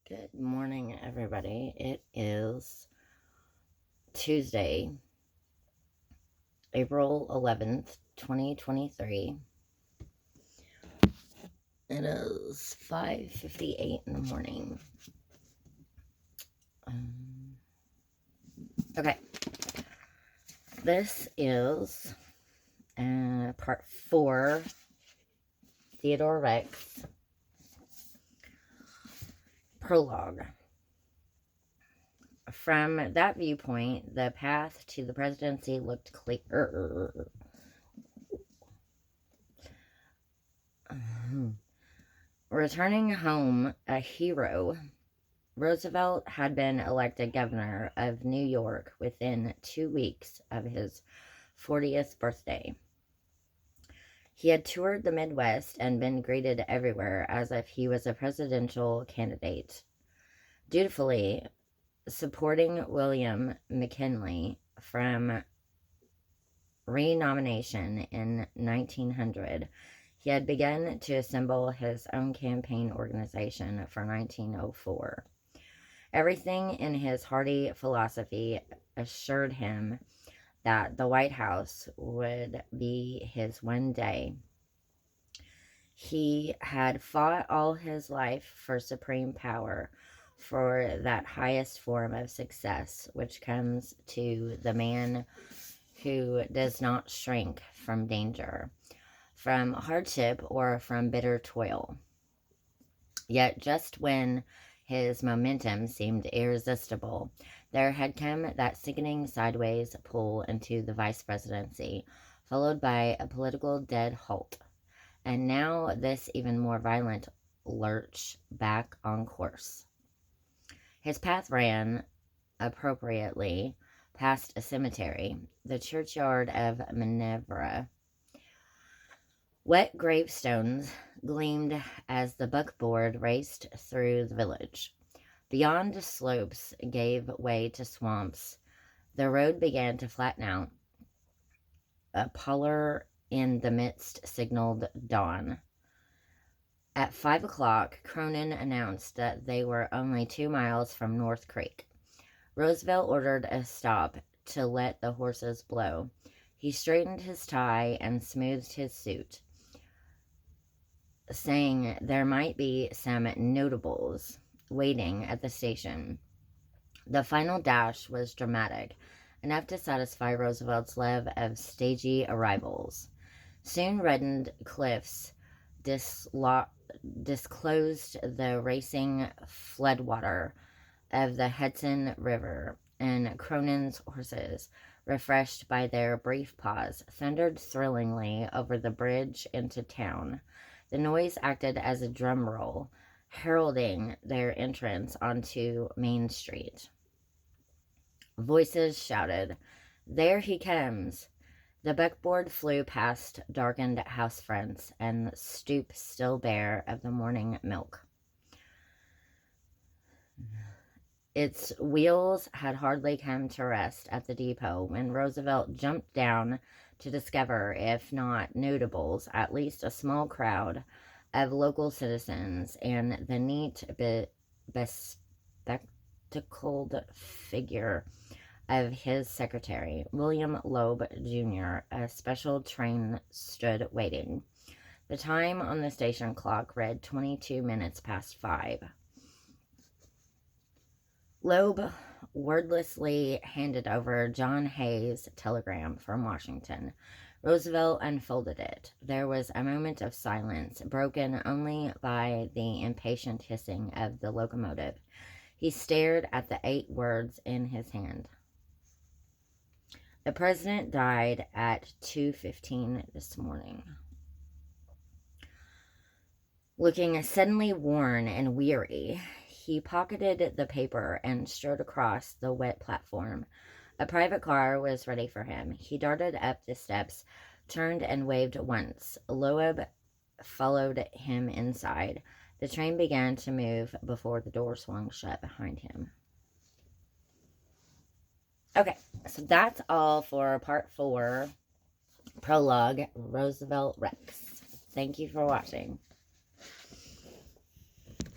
Good morning, everybody. It is Tuesday, April 11th, 2023. It is 5:58 in the morning. Okay. This is part 4, Theodore Rex, Prologue. From that viewpoint, the path to the presidency looked clear. Returning home a hero, Roosevelt had been elected governor of New York within 2 weeks of his 40th birthday. He had toured the Midwest and been greeted everywhere as if he was a presidential candidate, dutifully supporting William McKinley from renomination in 1900. He had begun to assemble his own campaign organization for 1904. Everything in his hearty philosophy assured him that the White House would be his one day. He had fought all his life for supreme power, for that highest form of success which comes to the man who does not shrink from danger, from hardship, or from bitter toil. Yet just when his momentum seemed irresistible, there had come that sickening sideways pull into the vice presidency, followed by a political dead halt, and now this even more violent lurch back on course. His path ran, appropriately, past a cemetery, the churchyard of Minerva. Wet gravestones gleamed as the buckboard raced through the village. Beyond, slopes gave way to swamps. The road began to flatten out. A pallor in the midst signaled dawn. At 5 o'clock, Cronin announced that they were only 2 miles from North Creek. Roosevelt ordered a stop to let the horses blow. He straightened his tie and smoothed his suit, saying there might be some notables waiting at the station. The final dash was dramatic, enough to satisfy Roosevelt's love of stagey arrivals. Soon reddened cliffs disclosed the racing floodwater of the Hudson River, and Cronin's horses, refreshed by their brief pause, thundered thrillingly over the bridge into town. The noise acted as a drum roll, heralding their entrance onto Main Street. Voices shouted, "There he comes!" The buckboard flew past darkened house fronts and stoop still bare of the morning milk. Its wheels had hardly come to rest at the depot when Roosevelt jumped down to discover, if not notables, at least a small crowd of local citizens and the neat, bespectacled figure of his secretary, William Loeb, Jr. A special train stood waiting. The time on the station clock read 22 minutes past 5. Loeb wordlessly handed over John Hay's telegram from Washington. Roosevelt unfolded it. There was a moment of silence, broken only by the impatient hissing of the locomotive. He stared at the 8 words in his hand. The president died at 2:15 this morning. Looking suddenly worn and weary, he pocketed the paper and strode across the wet platform. A private car was ready for him. He darted up the steps, turned and waved once. Loeb followed him inside. The train began to move before the door swung shut behind him. Okay, so that's all for part 4, Prologue, Roosevelt Rex. Thank you for watching.